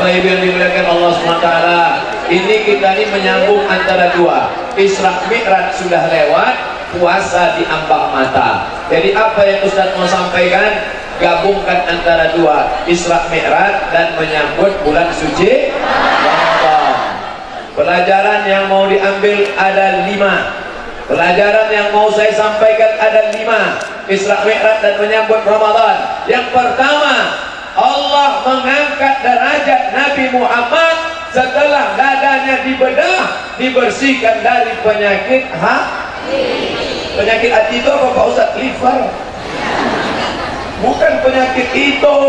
Bapak Ibu yang dimuliakan Allah SWT, ini kita ini menyambung antara dua. Isra Mi'raj sudah lewat, puasa di ambang mata. Jadi apa yang Ustaz mau sampaikan, gabungkan antara dua, Isra Mi'raj dan menyambut bulan suci Ramadan. Pelajaran yang mau diambil ada 5. Pelajaran yang mau saya sampaikan ada 5. Isra Mi'raj dan menyambut Ramadan. Yang pertama, Allah mengangkat derajat Nabi Muhammad setelah dadanya dibedah, dibersihkan dari penyakit hati. Penyakit hati itu apa Pak Ustaz? Liver. Bukan penyakit itu.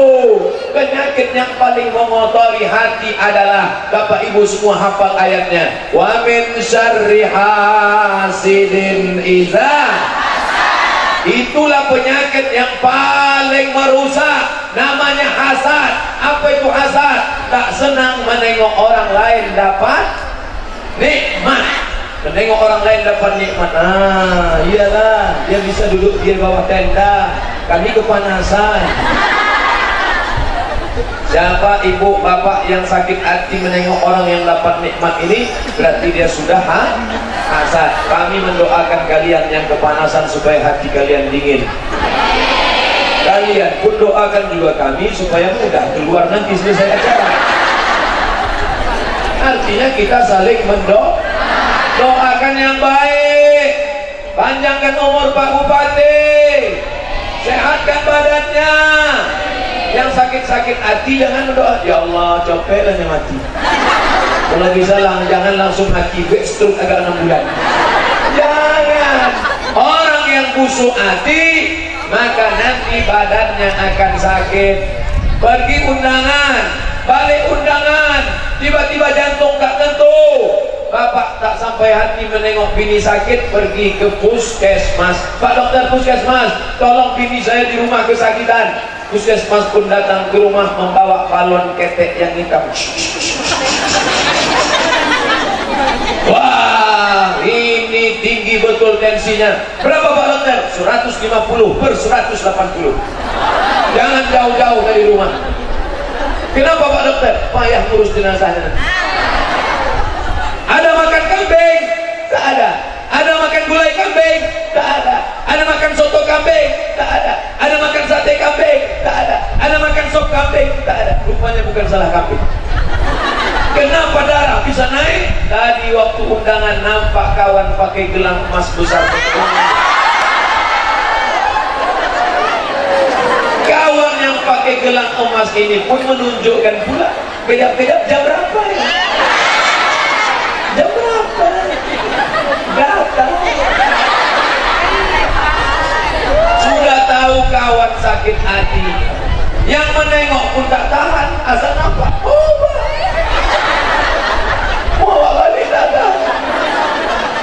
Penyakit yang paling mengotori hati adalah, Bapak Ibu semua hafal ayatnya, wa min syarri hasidin idza. Itulah penyakit yang paling merusak, namanya hasad. Apa itu hasad? Tak senang menengok orang lain dapat nikmat. Menengok orang lain dapat nikmat. Ah, iyalah, dia bisa duduk di bawah tenda, kami kepanasan. Siapa ibu bapak yang sakit hati menengok orang yang dapat nikmat ini, berarti dia sudah hasad. Kami mendoakan kalian yang kepanasan supaya hati kalian dingin. Kalian pun doakan juga kami supaya mudah keluar nanti selesai acara. Artinya kita saling doakan yang baik. Panjangkan umur Pak Bupati, sehatkan badannya. Yang sakit-sakit hati jangan berdoa, ya Allah capek lah mati. Kalau bisa jangan langsung mati, stroke agak 6 bulan. Jangan. Orang yang busuk hati, maka nanti badannya akan sakit. Pergi undangan, balik undangan, tiba-tiba jantung tak tentu. Bapak tak sampai hati menengok bini sakit, pergi ke puskesmas. Pak dokter puskesmas, tolong bini saya di rumah kesakitan. Puskesmas pun datang ke rumah membawa balon ketek yang hitam. Wah, ini tinggi betul tensinya. Berapa Pak dokter? 150/180. Jangan jauh-jauh dari rumah. Kenapa Pak dokter? Payah ngurus jenazahnya. Ada makan kambing? Tak ada. Ada makan gulai kambing? Tak ada. Ada makan soto kambing? Tak ada. Ada makan sate kambing? Tak ada. Ada makan sop kambing? Tak ada. Rupanya bukan salah kambing. Kenapa darah bisa naik? Tadi waktu undangan nampak kawan pakai gelang emas besar. Kawan yang pakai gelang emas ini pun menunjukkan pula beda-beda jam berapa ya? Jam berapa? Datang. Sudah tahu kawan sakit hati, yang menengok pun tak tahan. Asal apa? Mau balik datang.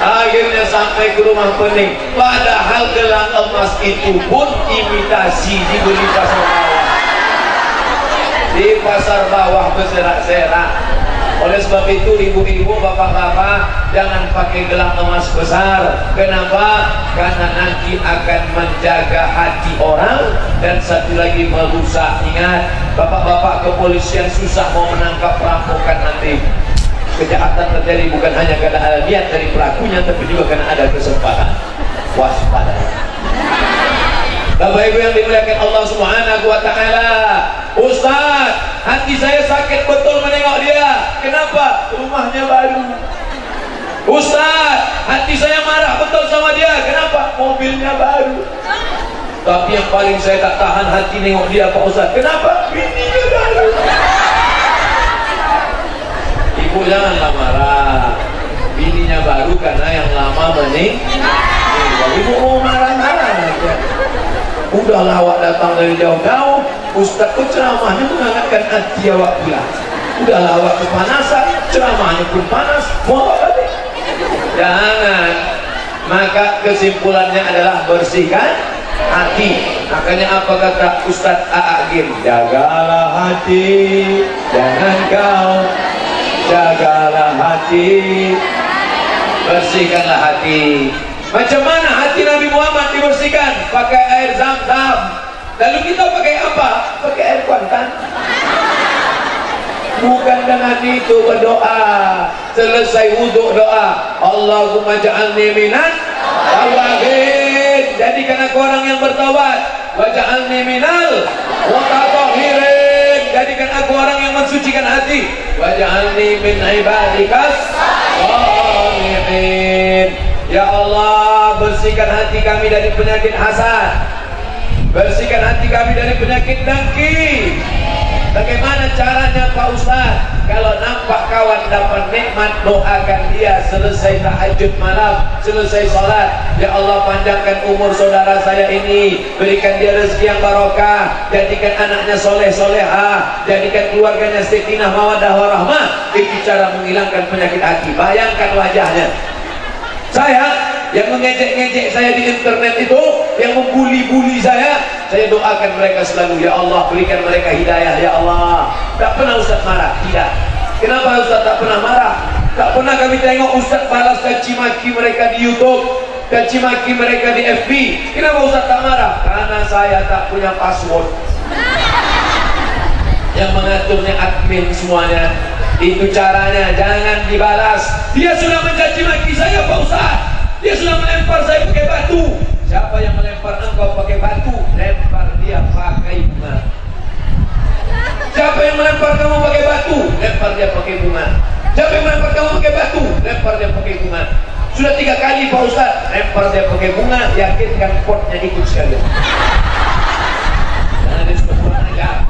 Akhirnya sampai ke rumah pening. Padahal gelang emas itu pun imitasi, dibeli pasar bawah. Di pasar bawah berserak-serak. Oleh sebab itu ibu-ibu, bapak-bapak, jangan pakai gelang emas besar. Kenapa? Karena nanti akan menjaga hati orang, dan satu lagi merusak. Ingat, bapak-bapak kepolisian susah mau menangkap perampokan nanti. Kejahatan terjadi bukan hanya karena ada niat dari pelakunya, tapi juga karena ada kesempatan. Waspada. Bapak Ibu yang dimuliakan Allah Subhanahu wa Ta'ala, Ustaz, hati saya sakit betul menengok dia. Kenapa? Rumahnya baru. Ustaz, hati saya marah betul sama dia. Kenapa? Mobilnya baru. Tapi yang paling saya tak tahan hati nengok dia Pak Ustaz. Kenapa? Bininya baru. Ibu janganlah marah. Bininya baru karena yang lama meninggal. Ibu mau marah-marah aja. Udahlah awak datang dari jauh-jauh, Ustaz pun ceramahnya menghangatkan hati awak pula. Udahlah awak kepanasan, ceramahnya pun panas, mau apa balik? Jangan. Maka kesimpulannya adalah bersihkan hati. Makanya apa kata Ustaz A'agim? Jagalah hati, jangan kau. Jagalah hati, bersihkanlah hati. Macam mana hati Nabi Muhammad dibersihkan? Pakai air Zam-Zam. Lalu kita pakai apa? Pakai air kuantan. Bukan dengan itu berdoa. Selesai wudhu doa, Allahumma ja'alni minan tawabin, jadikan aku orang yang bertaubat. Waj'alni minal mutatahhirin, jadikan aku orang yang mensucikan hati. Waj'alni min ibadikas shalihin. Ya Allah, bersihkan hati kami dari penyakit hasad, bersihkan hati kami dari penyakit dengki. Bagaimana caranya Pak Ustaz? Kalau nampak kawan dapat nikmat, doakan dia selesai tahajud malam, selesai sholat. Ya Allah, panjangkan umur saudara saya ini, berikan dia rezeki yang barokah, jadikan anaknya soleh solehah, jadikan keluarganya sakinah mawaddah warahmah. Itu cara menghilangkan penyakit hati. Bayangkan wajahnya. Saya yang mengejek-ngejek saya di internet itu, yang membuli-buli saya doakan mereka selalu. Ya Allah, berikan mereka hidayah. Ya Allah. Tak pernah Ustaz marah. Tidak. Kenapa Ustaz tak pernah marah? Tak pernah kami tengok Ustaz balas caci maki mereka di YouTube, caci maki mereka di FB. Kenapa Ustaz tak marah? Karena saya tak punya password. Yang mengaturnya admin semuanya. Itu caranya, jangan dibalas. Dia sudah mencaci maki saya Pak Ustaz, dia sudah melempar saya pakai batu. Siapa yang melempar engkau pakai batu? Lempar dia pakai bunga. Siapa yang melempar kamu pakai batu? Lempar dia pakai bunga. Siapa yang melempar kamu pakai batu? Lempar dia pakai bunga. Sudah 3 kali Pak Ustaz, lempar dia pakai bunga. Yakinkan potnya ikut sekalian. Jangan dia sudah pulang aja.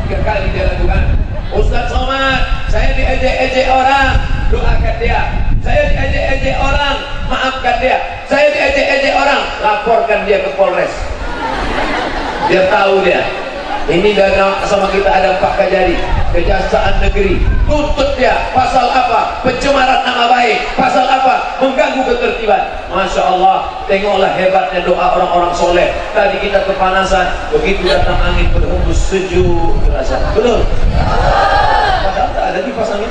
3 kali dia lakukan. Ustaz Somad, saya diejek-ejek orang, doakan dia. Saya diejek-ejek orang, maafkan dia. Saya diejek-ejek orang, laporkan dia ke Polres. Dia tahu dia. Ini dalam sama kita ada Pak Kajari, Kejaksaan Negeri. Tuntut dia. Pasal apa? Pencemaran nama baik. Pasal apa? Mengganggu ketertiban. Masya Allah. Tengoklah hebatnya doa orang-orang soleh. Tadi kita kepanasan, begitu datang angin berhembus sejuk terasa. Betul? Padahal tak ada kipas angin.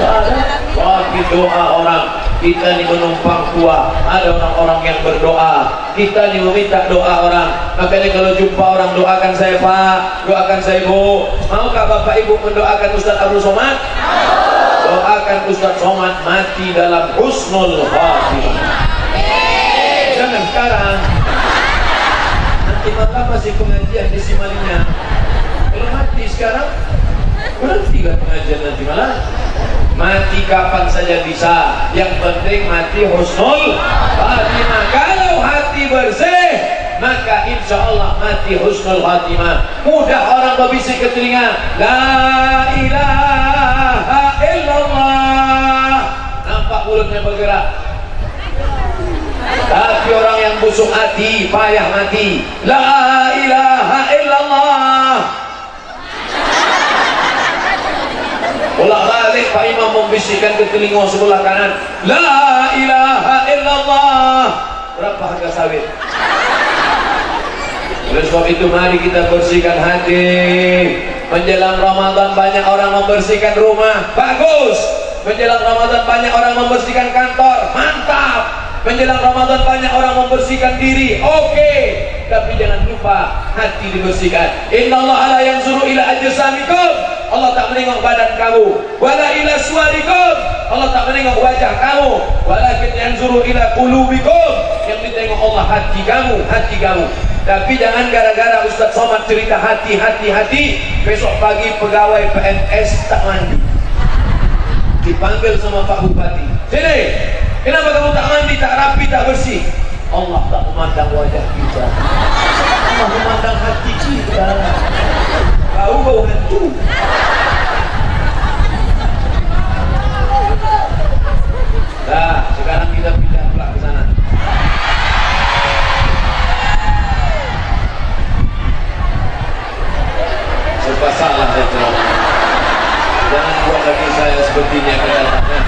Tak ada. Tapi doa orang. Kita ni menumpang kuah. Ada orang-orang yang berdoa. Kita ni meminta doa orang. Makanya kalau jumpa orang, doakan saya Pak, doakan saya Bu. Maukah Bapak Ibu mendoakan Ustaz Abdul Somad? Doakan Ustaz Somad mati dalam husnul khatimah. Jangan sekarang. Nanti malam masih pengajian di Simalinya. Kalau mati sekarang, berhentilah pengajian nanti malam. Mati kapan saja bisa, yang penting mati husnul khatimah. Kalau hati bersih, maka insya Allah mati husnul khatimah. Mudah orang berbisik ke telinga, la ilaha illallah, nampak mulutnya bergerak. Tapi orang yang busuk hati, payah mati. La ilaha illallah. Bolak balik Pak Imam membisikkan ke telinga sebelah kanan, la ilaha illallah. Berapa harga sawit? Oleh sebab itu mari kita bersihkan hati. Menjelang Ramadan banyak orang membersihkan rumah, bagus. Menjelang Ramadan banyak orang membersihkan kantor, mantap. Menjelang Ramadan banyak orang membersihkan diri, oke. Tapi jangan lupa hati dibersihkan. Innallaha la yanzuru ila ajsamikum. Allah tak menengok badan kamu. Wala ila suwarikum. Allah tak menengok wajah kamu. Walakin yanzuru ila qulubikum. Yang ditengok Allah hati kamu, hati kamu. Tapi jangan gara-gara Ustaz Somad cerita hati, besok pagi pegawai PNS tak mandi. Dipanggil sama Pak Bupati. Sini, kenapa kamu tak mandi, tak rapi, tak bersih? Allah tak memandang wajah kita. Allah memandang hati kita. Bau hantu. Nah, sekarang kita pindah pula ke sana. Serba salah saya telah. Jangan buat lagi saya sepertinya kedatangannya.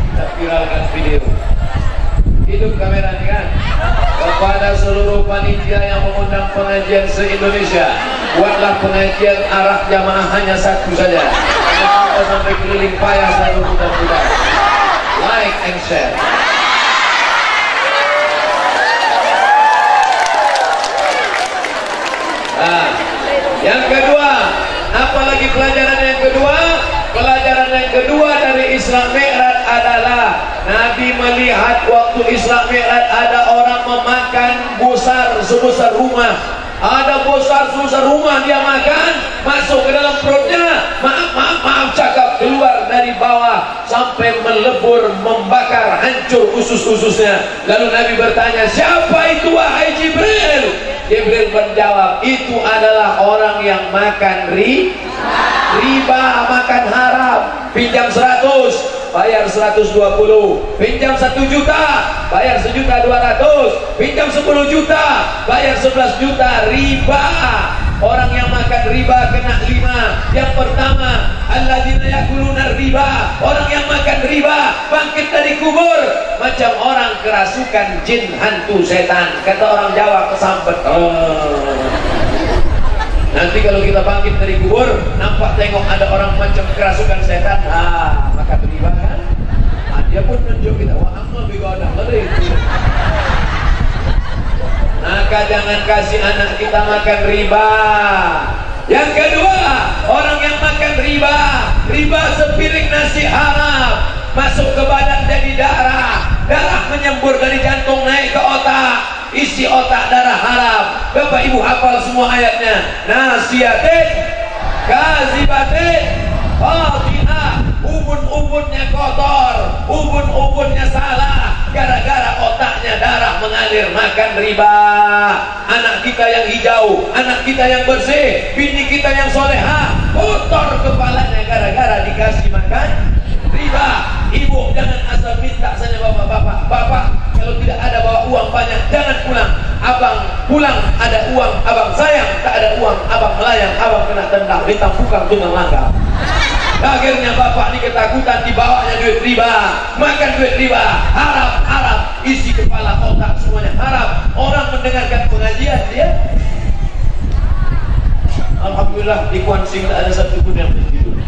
Kita viralkan video. Hidup kamera ini kan. Kepada seluruh panitia yang mengundang pengajian se-Indonesia, buatlah pengajian arah jamaah hanya satu saja. Kita sampai keliling payah saya berputar-putar. Like and share. Nah, yang kedua, apalagi pelajaran Isra Mi'raj adalah Nabi melihat waktu Isra Mi'raj ada orang memakan besar sebesar rumah. Ada besar sebesar rumah dia makan, masuk ke dalam perutnya, maaf cakap, keluar dari bawah sampai melebur, membakar, hancur usus-ususnya. Lalu Nabi bertanya, siapa itu wahai Jibril? Jibril menjawab, itu adalah orang yang makan riba, makan haram. Pinjam 100, bayar 120, pinjam 1 juta, bayar 1.200.000, pinjam 10 juta, bayar 11 juta, riba. Orang yang makan riba kena 5. Yang pertama, alladzina yakuluna riba, orang yang makan riba bangkit dari kubur macam orang kerasukan jin, hantu, setan. Kata orang Jawa, kesambet. Nanti kalau kita bangkit dari kubur, nampak tengok ada orang macam kerasukan setan, makan riba kan? Dia pun tunjuk kita, wah amma bigodah tadi. Maka jangan kasih anak kita makan riba. Yang kedua, orang yang makan riba sepiring nasi haram, masuk ke badan jadi darah menyembur dari jantung naik ke otak, isi otak darah haram. Bapak ibu hafal semua ayatnya. Nasiatin, kazibatin, khati'ah. Ubun-ubunnya kotor, ubun-ubunnya salah, gara-gara otaknya darah mengalir makan riba. Anak kita yang hijau, anak kita yang bersih, bini kita yang soleha, kotor kepalanya gara-gara dikasih makan riba. Ibu jangan asal minta saja bapak-bapak. Bapak kalau tidak ada bawa uang banyak jangan pulang. Abang pulang ada uang, abang sayang. Tak ada uang, abang melayang, abang kena tendang, ditampukan tunggang langkah. Akhirnya bapak ini ketakutan, dibawanya duit riba, makan duit riba, haram, isi kepala otak semuanya haram. Orang mendengarkan pengajian dia, alhamdulillah di Kuan Sing tak ada satu pun yang tidur.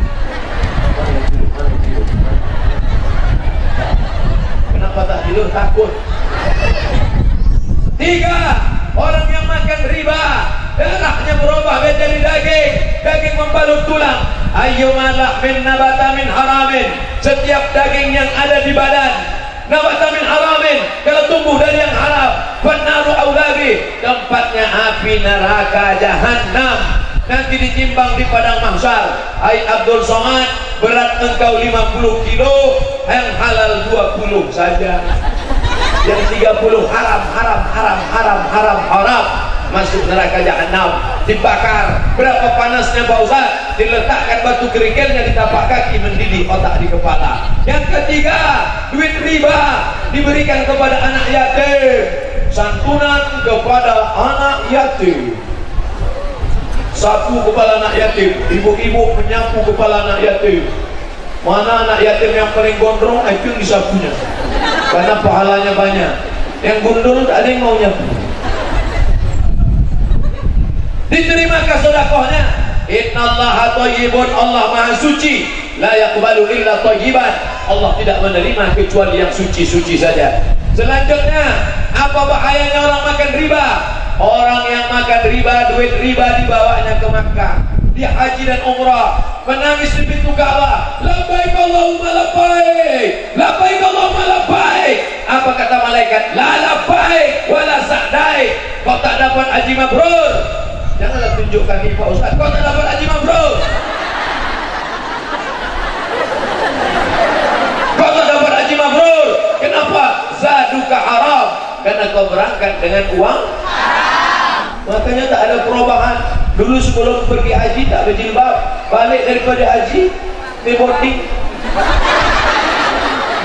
Kenapa tak tidur? Takut. 3. Orang yang makan riba, darahnya berubah menjadi daging membalut tulang. Ayyuma lahmin nabata min haramin, setiap daging yang ada di badan nabata min haramin, kalau tumbuh dari yang haram, fannaru aulabi, tempatnya api neraka jahanam. Nanti ditimbang di padang mahsyar. Hai Abdul Somad, berat engkau 50 kilo, yang halal 20 saja, yang 30 haram, masuk neraka jahanam, dibakar. Berapa panasnya Pak Ustaz? Diletakkan batu kerikilnya di tapak kaki, mendidih otak di kepala. Yang ketiga, duit riba diberikan kepada anak yatim, santunan kepada anak yatim. Sapu kepala anak yatim, ibu-ibu menyapu kepala anak yatim. Mana anak yatim yang paling gondrong, itu disapunya, karena pahalanya banyak. Yang gundul tak ada yang mau nyapu. Diterimakah sedekahnya? Innallaha thayyibun, Allah maha suci, la yaqbalu illa thayyiban, Allah tidak menerima kecuali yang suci-suci saja. Selanjutnya, apa bahayanya orang makan riba? Orang yang makan riba, duit riba dibawanya ke Makkah, dia haji dan umrah, menangis di pintu Ka'bah, labbaik Allahumma labbaik, labbaik Allahumma labbaik. Apa kata malaikat? La labbaik wala sa'daik, kau tak dapat haji mabrur. Janganlah tunjuk kaki Pak Ustaz, kau tak dapat haji mabrur. Kau tak dapat haji mabrur. Kenapa? Zaduka haram, karena kau berangkat dengan uang haram. Makanya tak ada perubahan. Dulu sebelum pergi haji tak berjilbab, balik daripada haji di boarding.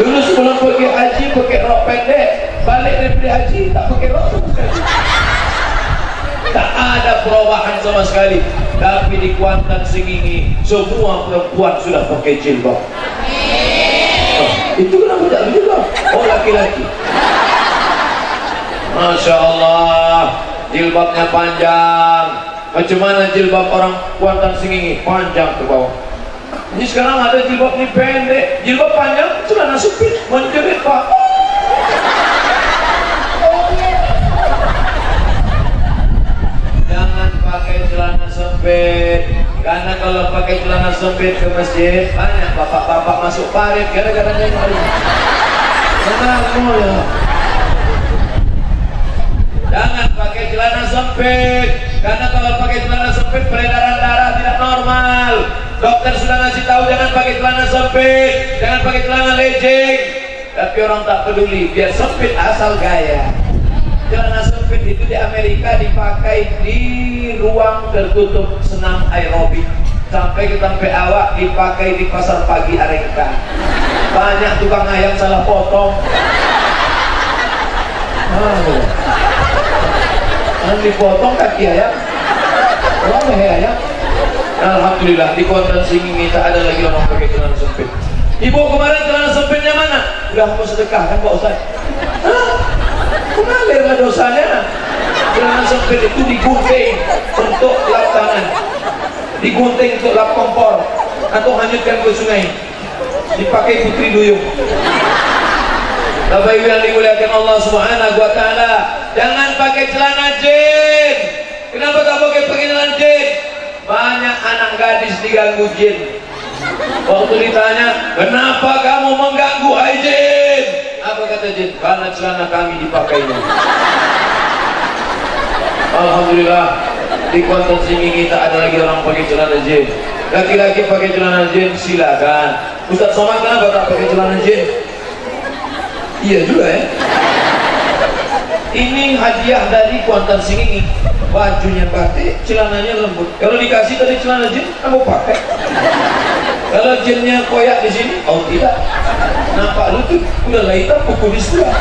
Dulu sebelum pergi haji pakai rok pendek, balik daripada haji tak pakai rok sama sekali. Tak ada perubahan sama sekali. Tapi di Kuantan Sengingi semua perempuan sudah pakai jilbab. Itu kenapa tak berjilbab? Oh, laki-laki. Masya Allah, jilbabnya panjang. Macam mana jilbab orang Kuantan Sengingi? Panjang ke bawah. Ini sekarang ada jilbab ni pendek, jilbab panjang, celana sempit, menjerit Pak. Jangan pakai celana sempit, karena kalau pakai celana celana sempit ke masjid, banyak bapak-bapak masuk parit gara-gara nengok ini. Kenapa ya? Jangan pakai celana sempit, karena kalau pakai celana sempit peredaran darah tidak normal. Dokter sudah ngasih tahu jangan pakai celana sempit, jangan pakai celana legging. Tapi orang tak peduli, biar sempit asal gaya. Celana sempit itu di Amerika dipakai di ruang tertutup senam aerobik. Sampai awak dipakai di pasar pagi Arengka. Banyak tukang ayam salah potong. Yang dipotong kaki ayam, leher ayam. Alhamdulillah di Kota Singing tak ada lagi orang pakai celana sempit. Ibu kemarin celana sempitnya mana? Udah mau sedekah kan Pak Ustaz? Mengalirlah dosanya. Celana sempit itu digunting untuk lap tangan, digunting untuk lap kompor, atau hanyutkan ke sungai, dipakai putri duyung. Bapak Ibu yang dimuliakan Allah Subhanahu wa taala, jangan pakai celana jin. Kenapa tak pakai celana jin? Banyak anak gadis diganggu jin. Waktu ditanya, "Kenapa kamu mengganggu hai jin?" Apa kata jin? Karena celana kami dipakainya. Alhamdulillah di Kota Singing tak ada lagi orang pakai celana jin. Laki-laki pakai celana jin silakan. Ustaz Somad kenapa tak pakai celana jin? Iya juga ya. Ini hadiah dari Kuantan Singing. Bajunya batik, celananya lembut. Kalau dikasih tadi celana jin, kamu pakai. Kalau jinnya koyak di sini, oh tidak. Nampak lu tuh udah hitam kuku di sebelah.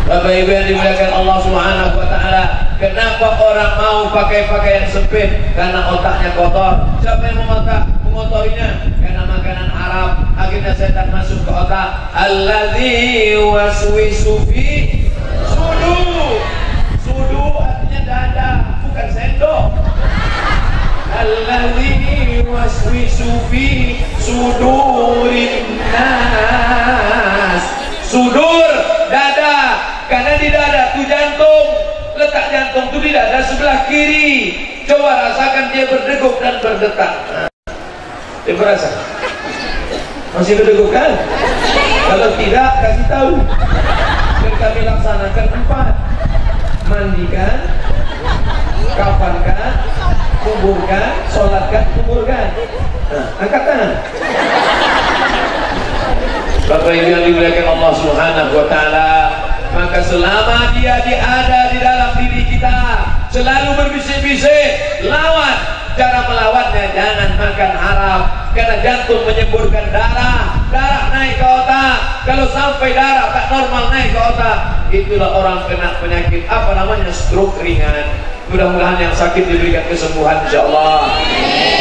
Bapak Ibu yang dimuliakan Allah Subhanahu wa taala, kenapa orang mau pakai pakaian sempit? Karena otaknya kotor. Siapa yang mengotorinya? Karena makanan haram. Akhirnya setan masuk ke otak. Alladzi waswisu fi sudur. Sudur artinya dada, bukan sendok. Alladzi waswisu fi sudurin nas. Sudur dada, karena di dada itu jantung. Letak jantung itu di dada sebelah kiri. Coba rasakan dia berdegup dan berdetak. Dia berasa? Masih berdegup kan? Kalau tidak, kasih tahu. Dan kami laksanakan 4. Mandikan, kafankan, kuburkan, sholatkan, kuburkan. Nah, angkat tangan. Bapak Ibu yang dimuliakan Allah Subhanahu wa taala, maka selama dia ada di dalam diri kita, selalu berbisik-bisik, lawan. Cara melawannya, jangan makan haram, karena jantung menyemburkan darah, darah naik ke otak. Kalau sampai darah tak normal naik ke otak, itulah orang kena penyakit apa namanya stroke ringan. Mudah-mudahan yang sakit diberikan kesembuhan insyaallah.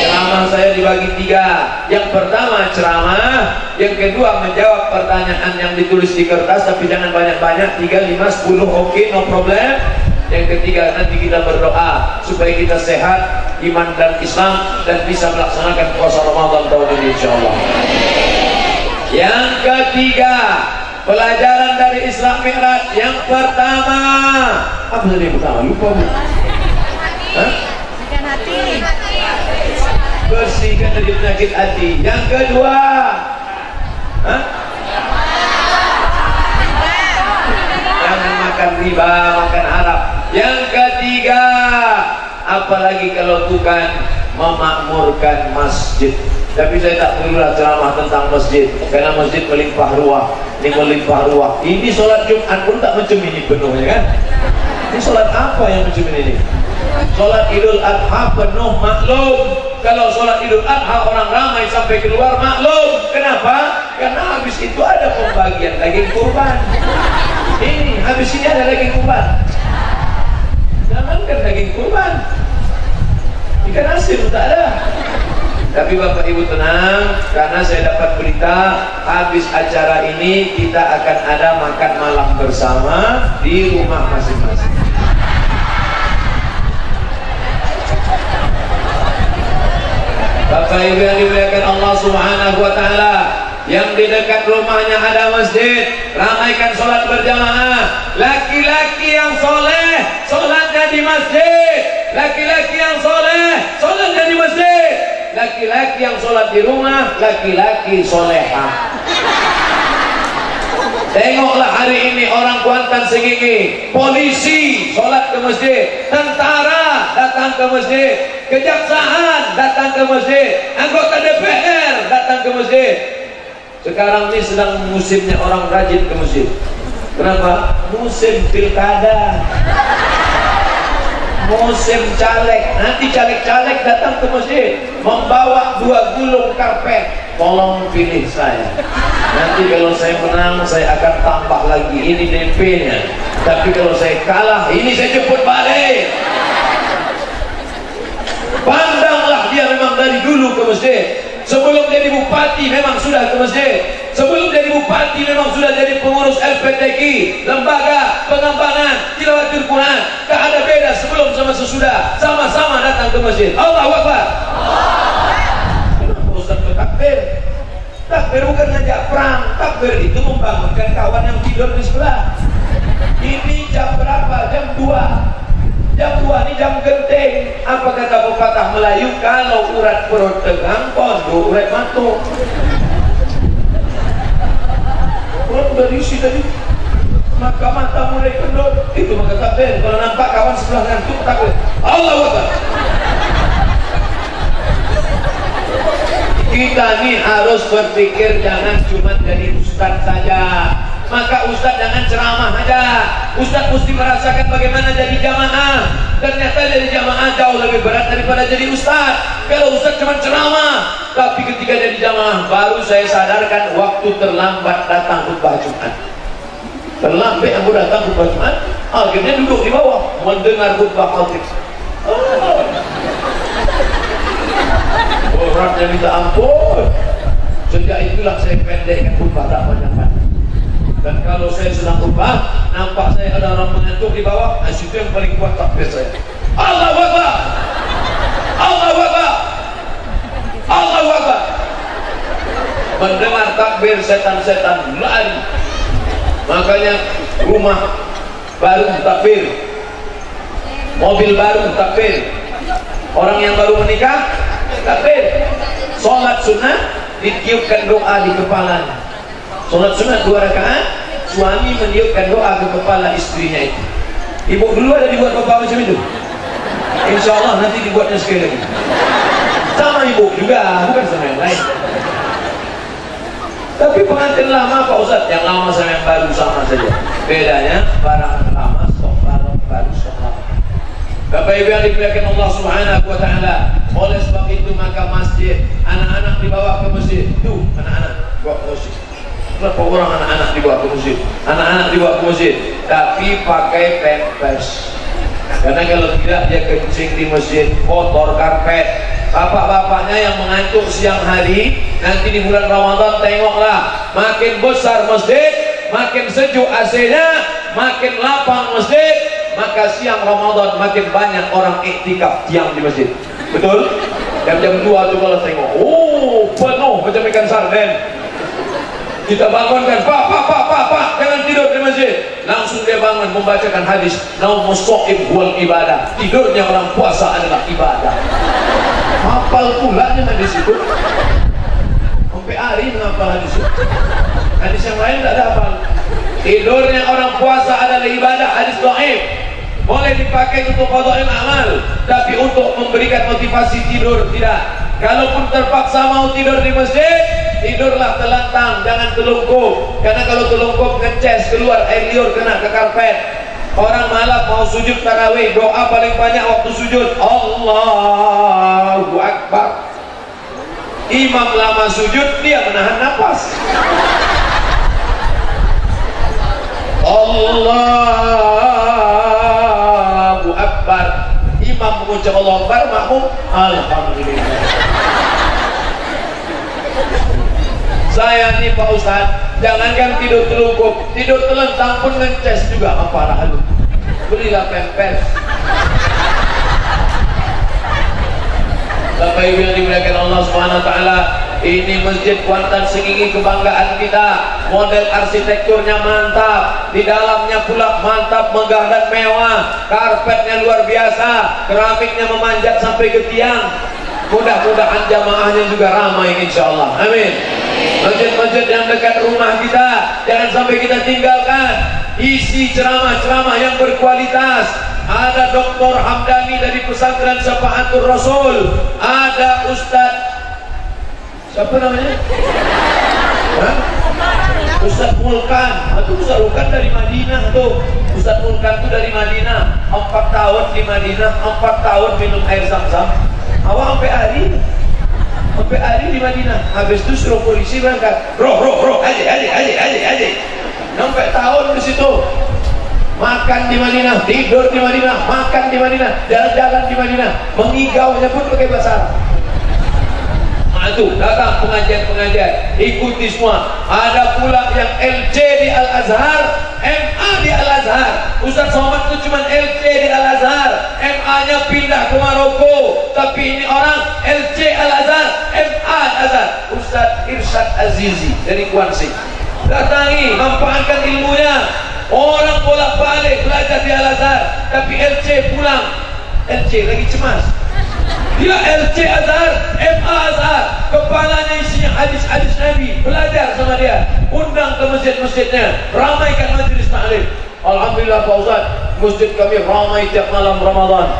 Ceramah saya dibagi 3. Yang pertama ceramah, yang kedua menjawab pertanyaan yang ditulis di kertas, tapi jangan banyak-banyak, 3, 5, 10, oke, no problem. Yang ketiga nanti kita berdoa supaya kita sehat iman dan Islam dan bisa melaksanakan puasa Ramadan tahun ini insyaallah. Yang ketiga, pelajaran dari Isra Mi'raj. Yang pertama, apa tadi yang pertama? Lupa Bu. Hah? Bersihkan dari penyakit hati. Yang kedua, hah? Jangan makan riba, makan haram. Yang ketiga, apalagi kalau bukan memakmurkan masjid. Tapi saya tak perlulah ceramah tentang masjid, karena masjid melimpah ruah. Ini melimpah ruah. Ini sholat Jumat pun tak macam ini penuhnya kan? Ini sholat apa yang macam ini? Sholat Idul Adha penuh, maklum. Kalau sholat Idul Adha orang ramai sampai keluar, maklum. Kenapa? Karena habis itu ada pembagian daging kurban. Ini habis ini ada daging kurban. Jangankan daging kurban, ikan asin tak ada. Tapi Bapak Ibu tenang, karena saya dapat berita habis acara ini kita akan ada makan malam bersama di rumah masing-masing. Bapak Ibu yang dimuliakan Allah Subhanahu wa taala, yang di dekat rumahnya ada masjid, ramaikan sholat berjamaah. Laki-laki yang soleh sholatnya di masjid, laki-laki yang soleh, sholatnya di masjid. Laki-laki yang sholat di rumah, laki-laki solehah. Tengoklah hari ini orang Kuantan Sengingi, polisi sholat ke masjid, tentara datang ke masjid, kejaksaan datang ke masjid, anggota DPR datang ke masjid. Sekarang ini sedang musimnya orang rajin ke masjid. Kenapa? Musim pilkada, musim caleg. Nanti caleg-caleg datang ke masjid membawa 2 gulung karpet. Tolong pilih saya. Nanti kalau saya menang, saya akan tambah lagi ini DP-nya. Tapi kalau saya kalah, ini saya jemput balik. Pandanglah dia memang dari dulu ke masjid. Sebelum jadi bupati memang sudah ke masjid. Sebelum jadi bupati memang sudah jadi pengurus LPTQ, lembaga pengembangan tilawatul Quran. Tak ada beda sebelum sama sesudah, sama-sama datang ke masjid. Allahu Akbar. Kenapa Ustaz bertakbir? Takbir bukan ngajak perang. Takbir itu membangunkan kawan yang tidur di sebelah. Ini jam berapa? Jam 2. Jam 2 ini jam genting. Apa kata pepatah Melayu? Kalau urat perut tegang, pondok urat matu. Perut udah diisi tadi, maka mata mulai kendor. Itu maka takbir. Kalau nampak kawan sebelah ngantuk, takbir. Allahu Akbar. Kita nih harus berpikir, jangan cuma jadi ustaz saja. Maka ustaz jangan ceramah aja. Ustaz mesti merasakan bagaimana jadi jamaah. Ternyata jadi jamaah jauh lebih berat daripada jadi ustaz. Kalau ustaz cuma ceramah, tapi ketika jadi jamaah baru saya sadarkan waktu terlambat datang khutbah Jumat. Terlambat aku datang khutbah Jumat, akhirnya duduk di bawah mendengar khutbah khatib. Beratnya minta ampun. Sejak itulah saya pendekkan khutbah, tak banyak-banyak. Dan kalau saya sedang khutbah, nampak saya ada orang mengantuk di bawah, itu yang paling kuat takbir saya. Allahu Akbar. Allahu Akbar. Allahu Akbar. Mendengar takbir setan-setan lari. Makanya rumah baru takbir, mobil baru takbir, orang yang baru menikah takbir, sholat sunnah ditiupkan doa di kepalanya. Sholat sunnah 2 rakaat, suami meniupkan doa ke kepala istrinya itu. Ibu dulu ada dibuat bapak macam itu? Insya Allah nanti dibuatnya sekali lagi. Sama ibu juga, bukan sama yang lain. Tapi pengantin lama Pak Ustaz, yang lama sama yang baru sama saja. Bedanya barang lama stok barang baru stok lama. Bapak Ibu yang dimuliakan Allah Subhanahu wa taala, oleh sebab itu maka masjid, anak-anak dibawa ke masjid. Tuh, anak-anak bawa ke masjid. Berapa orang anak-anak dibawa ke masjid? Anak-anak dibawa ke masjid, tapi pakai pampers. Karena kalau tidak dia kencing di masjid, kotor karpet. Bapak-bapaknya yang mengantuk siang hari, nanti di bulan Ramadan tengoklah, makin besar masjid, makin sejuk AC-nya, makin lapang masjid, maka siang Ramadan makin banyak orang iktikaf diam di masjid. Betul? Jam-jam 2 tuh kalau tengok, oh penuh macam ikan sarden. Kita bangunkan, Pak, jangan tidur di masjid. Langsung dia bangun membacakan hadis, naumus shaim wal ibadah. Tidurnya orang puasa adalah ibadah. Hafal pula hadis itu. Sampai hari menghafal hadis itu. Hadis yang lain tidak ada hafal. Tidurnya orang puasa adalah ibadah, hadis dhaif. Boleh dipakai untuk qada'il amal, tapi untuk memberikan motivasi tidur tidak. Kalaupun terpaksa mau tidur di masjid, tidurlah telentang, jangan telungkup. Karena kalau telungkup ngeces keluar air liur kena ke karpet. Orang malam mau sujud tarawih, doa paling banyak waktu sujud Allahu Akbar. Imam lama sujud, dia menahan nafas. Allahu Akbar. Imam mengucap Allahu Akbar, makmum alhamdulillah. Saya nih Pak Ustaz, jangankan tidur telungkup, tidur telentang pun ngeces juga apa lu. Belilah pampers. Bapak Ibu yang dimuliakan Allah Subhanahu wa taala, Ini Masjid Kuantan Sengingi, kebanggaan kita. Model arsitekturnya mantap, di dalamnya pula mantap, megah dan mewah. Karpetnya luar biasa, keramiknya memanjat sampai ke tiang. Mudah-mudahan jamaahnya juga ramai insyaallah. Amin. Masjid-masjid yang dekat rumah kita jangan sampai kita tinggalkan. Isi ceramah-ceramah yang berkualitas. Ada Dr. Hamdani dari Pesantren Syafaatul Rasul, ada Ustaz siapa namanya? Ustaz Mulkan. Itu Ustaz Mulkan dari Madinah tuh. Ustaz Mulkan tuh dari Madinah. 4 tahun di Madinah, 4 tahun minum air Zam-Zam. Awal sampai hari di Madinah. Habis itu suruh polisi berangkat. Roh, adik. Sampai tahun di situ. Makan di Madinah, tidur di Madinah, makan di Madinah, jalan-jalan di Madinah, mengigaunya pun pakai bahasa Arab. Nah itu, datang pengajian, ikuti semua. Ada pula yang LC di Al-Azhar, MA di Al-Azhar. Ustaz Somad itu cuma LC di Al-Azhar, MA-nya pindah ke Maroko. Tapi ini orang LC Al-Azhar, MA Al-Azhar. Ustaz Irsyad Azizi dari Kuansi. Datangi, manfaatkan ilmunya. Orang bolak-balik belajar di Al-Azhar, tapi LC pulang. LC lagi cemas. Dia LC Azhar, MA Azhar, kepalanya isinya hadis-hadis Nabi. Belajar sama dia, undang ke masjid-masjidnya, ramaikan majelis taklim. Alhamdulillah Pak Ustaz, masjid kami ramai tiap malam Ramadan.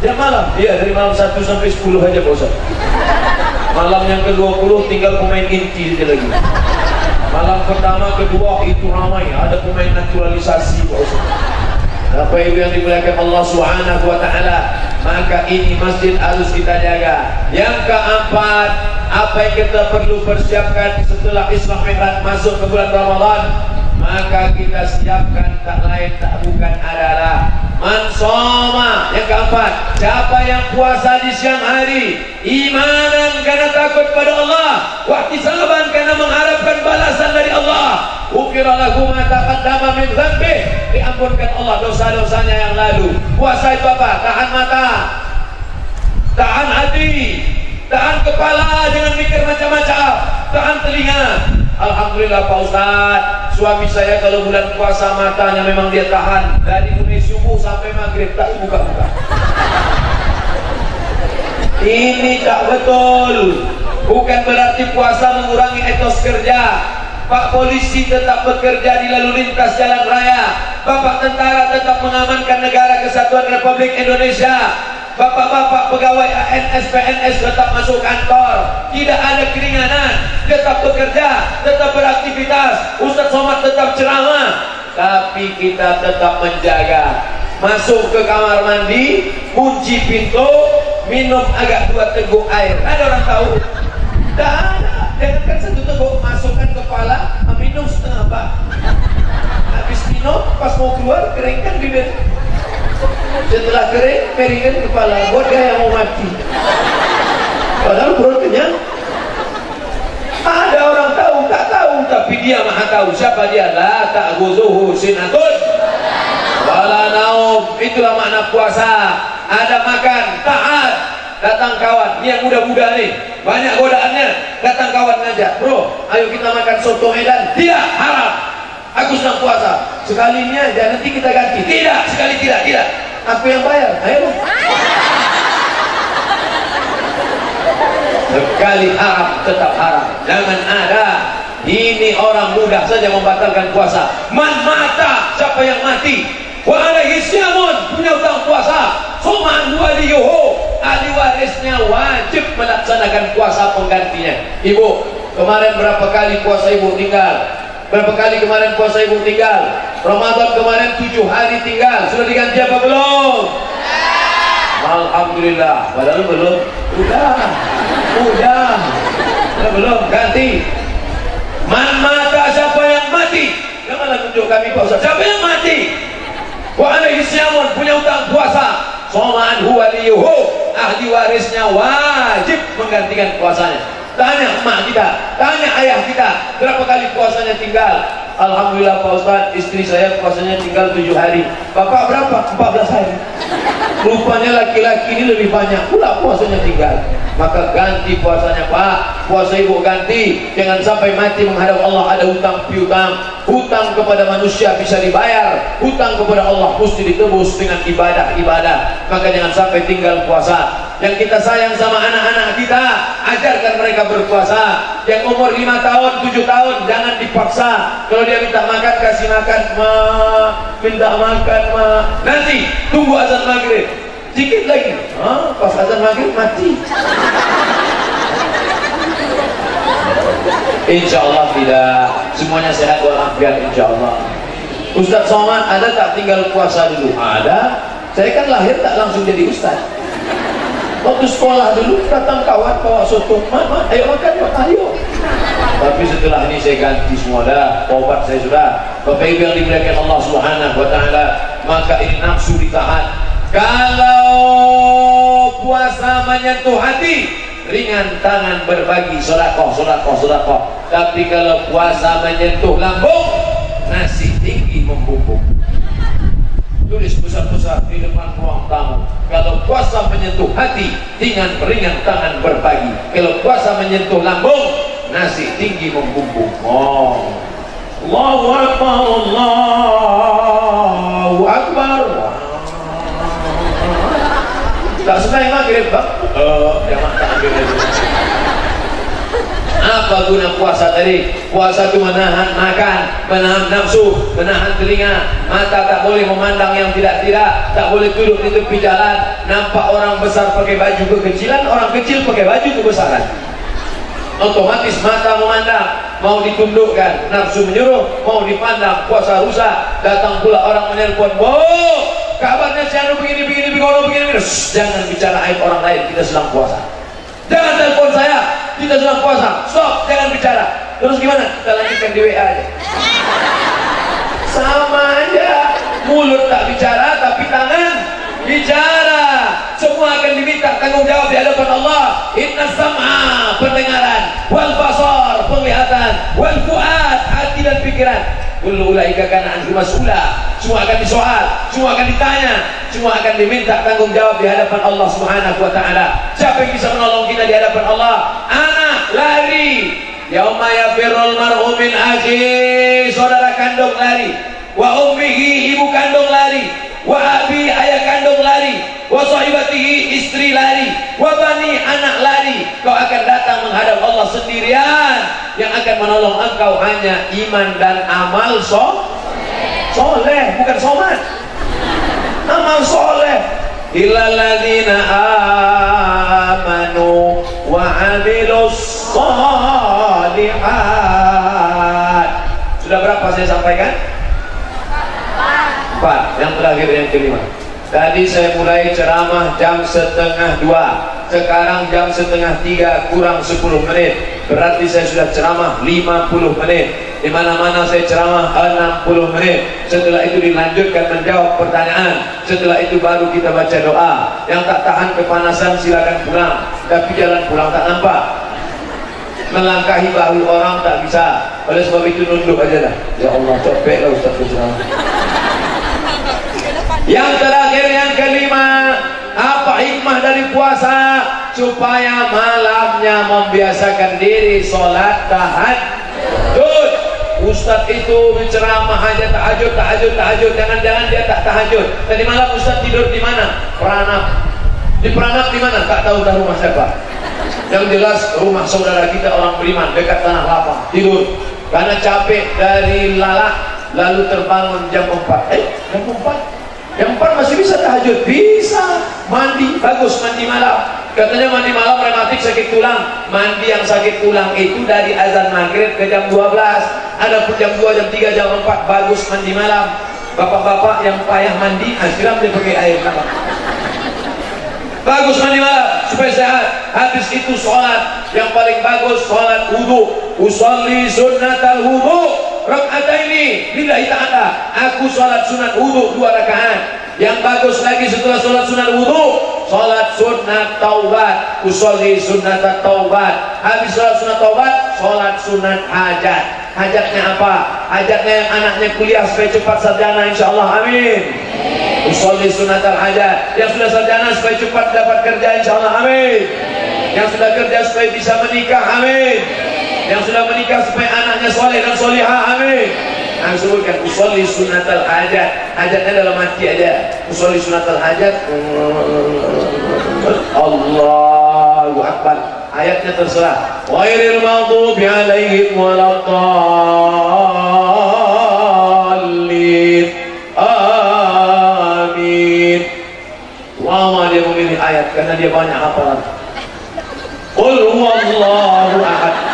Tiap malam? Iya, dari malam 1 sampai 10 aja Pak Ustaz. Malam yang ke-20 tinggal pemain inti saja lagi. Malam pertama, kedua itu ramai, ada pemain naturalisasi Pak Ustaz. Bapak Ibu yang dimuliakan Allah Subhanahu wa taala, maka ini masjid harus kita jaga. Yang keempat, apa yang kita perlu persiapkan setelah Isra Mi'raj masuk ke bulan Ramadan, maka kita siapkan tak lain tak bukan adalah mansoma. Yang keempat, siapa yang puasa di siang hari imanan karena takut pada Allah, wahtisaban karena mengharapkan balasan dari Allah, ufira lahu ma taqaddama min dzambih, diampunkan Allah dosa-dosanya yang lalu. Puasa itu apa? Tahan mata, tahan hati, tahan kepala, jangan mikir macam-macam, tahan telinga. Alhamdulillah Pak Ustaz, suami saya kalau bulan puasa matanya memang dia tahan dari mulai subuh sampai maghrib tak buka-buka. Ini tak betul. Bukan berarti puasa mengurangi etos kerja. Pak polisi tetap bekerja di lalu lintas jalan raya. Bapak tentara tetap mengamankan negara kesatuan Republik Indonesia. Bapak-bapak pegawai ANS, PNS tetap masuk kantor. Tidak ada keringanan, tetap bekerja, tetap beraktivitas. Ustaz Somad tetap ceramah. Tapi kita tetap menjaga. Masuk ke kamar mandi, kunci pintu, minum agak 2 teguk air. Ada orang tahu? Tidak ada. Jangankan 1 teguk, masukkan kepala, minum setengah bak. Habis minum, pas mau keluar, keringkan bibir. Setelah kering, keringkan kepala. Buat dia yang mau mati. Padahal perut kenyang. Ada orang tahu, tak tahu, tapi dia maha tahu. Siapa dia? La ta'khuzuhu sinatun wala naum. Itulah makna puasa. Ada makan, taat. Datang kawan, ini yang muda-muda nih, banyak godaannya. Datang kawan ngajak, bro, ayo kita makan soto Medan. Tidak, haram. Aku sedang puasa. Sekali ini aja, nanti kita ganti. Tidak, sekali tidak. Aku yang bayar, ayo. Sekali haram, tetap haram. Jangan ada. Ini orang mudah saja membatalkan puasa. Man mata, siapa yang mati, wa alaihi syamun, punya utang puasa. Soman waliyuhu, ahli warisnya wajib melaksanakan puasa penggantinya. Ibu, kemarin berapa kali puasa ibu tinggal? Berapa kali kemarin puasa ibu tinggal? Ramadan kemarin 7 hari tinggal. Sudah diganti apa belum? Alhamdulillah. Padahal belum. Udah. Belum ganti. Man mata, siapa yang mati? Janganlah tunjuk kami Pak Ustaz. Siapa yang mati? Wa alaihi syamun, punya utang puasa. Soman waliyuhu, ahli warisnya wajib menggantikan puasanya. Tanya emak kita, tanya ayah kita, berapa kali puasanya tinggal? Alhamdulillah Pak Ustaz, istri saya puasanya tinggal 7 hari. Bapak berapa? 14 hari. Rupanya laki-laki ini lebih banyak pula puasanya tinggal. Maka ganti puasanya Pak, puasa ibu ganti. Jangan sampai mati menghadap Allah ada hutang piutang. Hutang kepada manusia bisa dibayar, hutang kepada Allah mesti ditebus dengan ibadah-ibadah. Maka jangan sampai tinggal puasa. Yang kita sayang sama anak-anak kita, ajarkan mereka berpuasa. Yang umur 5 tahun, 7 tahun, jangan dipaksa. Kalau dia minta makan, kasih makan, ma. Minta makan, ma. Nanti tunggu azan maghrib, dikit lagi, pas azan maghrib mati. Insya Allah tidak, semuanya sehat walafiat insya Allah. Ustaz Somad ada tak tinggal puasa dulu? Ada. Saya kan lahir tak langsung jadi ustaz. Waktu sekolah dulu datang kawan bawa soto, mak, ayo makan, mak, ayo. Tapi setelah ini saya ganti semua dah, obat saya sudah. Bapak Ibu yang dimuliakan Allah Subhanahu wa taala, maka ini nafsu ditahan. Kalau puasa menyentuh hati, ringan tangan berbagi, sedekah. Tapi kalau puasa menyentuh lambung, nasi tinggi membumbung. Tulis besar-besar di depan ruang tamu. Kalau puasa menyentuh hati, ringan tangan berbagi. Kalau puasa menyentuh lambung, nasi tinggi membumbung. Oh, Allahu Akbar, Allahu Akbar. Tak selesai maghrib Bang. Jangan tak ambil lagi. Apa guna puasa tadi? Puasa itu menahan makan, menahan nafsu, menahan telinga, mata tak boleh memandang yang tidak-tidak, tak boleh duduk di tepi jalan. Nampak orang besar pakai baju kekecilan, orang kecil pakai baju kebesaran. Otomatis mata memandang, mau ditundukkan, nafsu menyuruh, mau dipandang, puasa rusak. Datang pula orang menelpon, kabarnya si anu begini, jangan bicara aib orang lain, kita sedang puasa. Jangan telepon saya, kita sedang puasa. Stop, jangan bicara. Terus gimana? Kita lanjutkan di WA aja. Sama aja. Mulut tak bicara, tapi tangan bicara. Semua akan diminta tanggung jawab di hadapan Allah. Inna sam'a, pendengaran, wal basar, penglihatan, wal fuad, hati dan pikiran. Kullu ulaika kana anhu mas'ula. Semua akan disoal, semua akan ditanya, semua akan diminta tanggung jawab di hadapan Allah Subhanahu wa taala. Siapa yang bisa menolong kita di hadapan Allah? Anak lari. Yauma yafirrul mar'u min akhi, saudara kandung lari. Wa ummihi, ibu kandung lari. Wa abi, ayah kandung lari. Wa sahibatihi, istri lari. Wa bani, anak lari. Kau akan datang menghadap Allah sendirian. Yang akan menolong engkau hanya iman dan amal soleh, bukan somat. Amal soleh. Illal ladzina amanu wa 'amilus shalihat. Sudah berapa saya sampaikan? 4. Yang terakhir yang kelima. Tadi saya mulai ceramah jam 1:30. Sekarang jam 2:30 kurang 10 menit. Berarti saya sudah ceramah 50 menit. Di mana-mana saya ceramah 60 menit. Setelah itu dilanjutkan menjawab pertanyaan. Setelah itu baru kita baca doa. Yang tak tahan kepanasan silakan pulang. Tapi jalan pulang tak nampak. Melangkahi bahu orang tak bisa. Oleh sebab itu nunduk aja dah. Ya Allah, capek lah Ustaz berceramah. Yang terakhir yang kelima, apa hikmah dari puasa? Supaya malamnya membiasakan diri sholat tahajud. Ustaz itu berceramah aja tahajud. Jangan-jangan dia tak tahajud. Tadi malam Ustaz tidur di mana? Peranap. Di Peranap di mana? Tak tahu dah rumah siapa. Yang jelas rumah saudara kita orang beriman dekat tanah lapang. Tidur karena capek dari lalak, lalu terbangun jam 4. Jam 4? Yang 4 masih bisa tahajud? Bisa. Mandi, bagus mandi malam. Katanya mandi malam rematik sakit tulang. Mandi yang sakit tulang itu dari azan maghrib ke jam 12. Ada pun jam 2, jam 3, jam 4 bagus mandi malam. Bapak-bapak yang payah mandi, siram dia pakai air kenapa? Bagus mandi malam supaya sehat. Habis itu sholat yang paling bagus, sholat wudu. Usolli sunnatal wudu raka'ataini lillahi ta'ala. Aku sholat sunat wudu 2 rakaat. Yang bagus lagi setelah sholat sunat wudu, sholat sunat taubat. Usolli sunat taubat. Habis sholat sunat taubat, sholat sunat hajat. Hajatnya apa? Hajatnya yang anaknya kuliah supaya cepat sarjana insyaallah. Amin. Usolli sunatal hajat. Yang sudah sarjana supaya cepat dapat kerja insyaallah, amin. Yang sudah kerja supaya bisa menikah, amin. Yang sudah menikah supaya anaknya soleh dan solihah, amin. Nah, sebutkan usolli sunatal hajat. Hajatnya dalam hati aja. Usolli sunatal hajat. Allahu akbar. Ayatnya terserah. Ghairil maghdubi alaihim waladdallin. Amin. Lama dia memilih ayat karena dia banyak hafalan. Qul huwallahu ahad.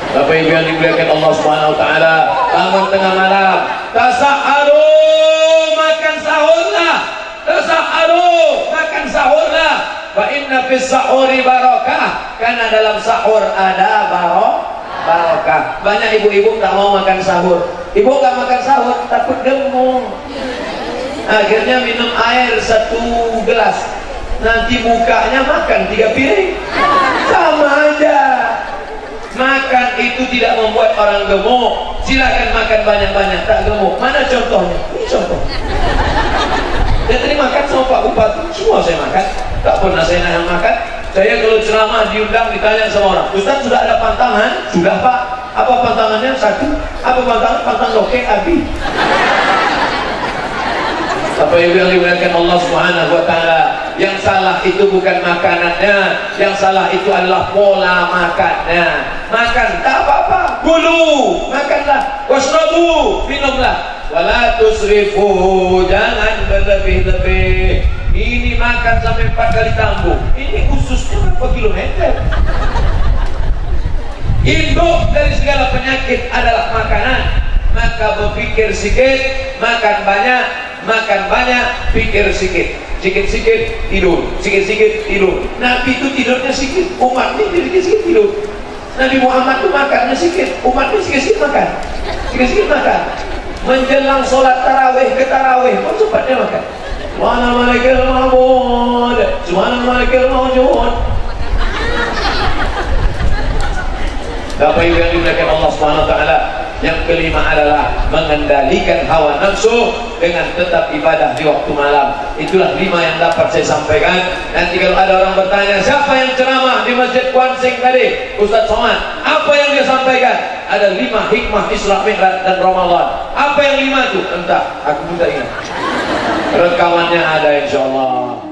Bapak Ibu yang dimuliakan Allah Subhanahu wa taala, bangun tengah malam, tasaharu, makan sahurlah. Tasaharu, makan sahurlah. Fa inna fis sahuri barakah, karena dalam sahur ada barakah. Banyak ibu-ibu tak mau makan sahur. Ibu tak makan sahur takut gemuk. Akhirnya minum air 1 gelas. Nanti bukanya makan 3 piring. Sama aja. Makan itu tidak membuat orang gemuk. Silakan makan banyak-banyak, tak gemuk. Mana contohnya? Ini contoh. Dan tadi makan sama Pak Bupati, semua saya makan. Tak pernah saya nahan makan. Saya kalau ceramah diundang ditanya sama orang, Ustaz sudah ada pantangan? Sudah Pak. Apa pantangannya? 1. Apa pantangan? Pantang dokeng Abi. Bapak Ibu yang dimuliakan Allah Subhanahu wa taala, yang salah itu bukan makanannya, yang salah itu adalah pola makannya. Makan tak apa-apa, kulu, makanlah, wasrabu, minumlah, wala tusrifu, jangan berlebih-lebih. Ini makan sampai 4 kali tambung. Ini ususnya berapa kilometer? Induk dari segala penyakit adalah makanan. Maka berpikir sedikit, makan banyak, pikir sedikit. Sikit-sikit tidur, sikit-sikit tidur. Nabi itu tidurnya sedikit, umatnya sedikit-sedikit tidur. Nabi Muhammad itu makannya sedikit, umatnya sikit-sikit makan. Sikit-sikit makan. Menjelang sholat tarawih ke tarawih pun cepatnya makan. Subhana malikil ma'bud, subhana malikil mawjud. Bapak Ibu yang dimuliakan Allah Subhanahu wa taala, yang kelima adalah mengendalikan hawa nafsu dengan tetap ibadah di waktu malam. Itulah 5 yang dapat saya sampaikan. Nanti kalau ada orang bertanya, siapa yang ceramah di Masjid Kuansing tadi? Ustaz Somad. Apa yang dia sampaikan? Ada 5 hikmah Isra Mi'raj dan Ramadan. Apa yang 5 itu? Entah, aku minta ingat. Rekamannya ada insyaallah.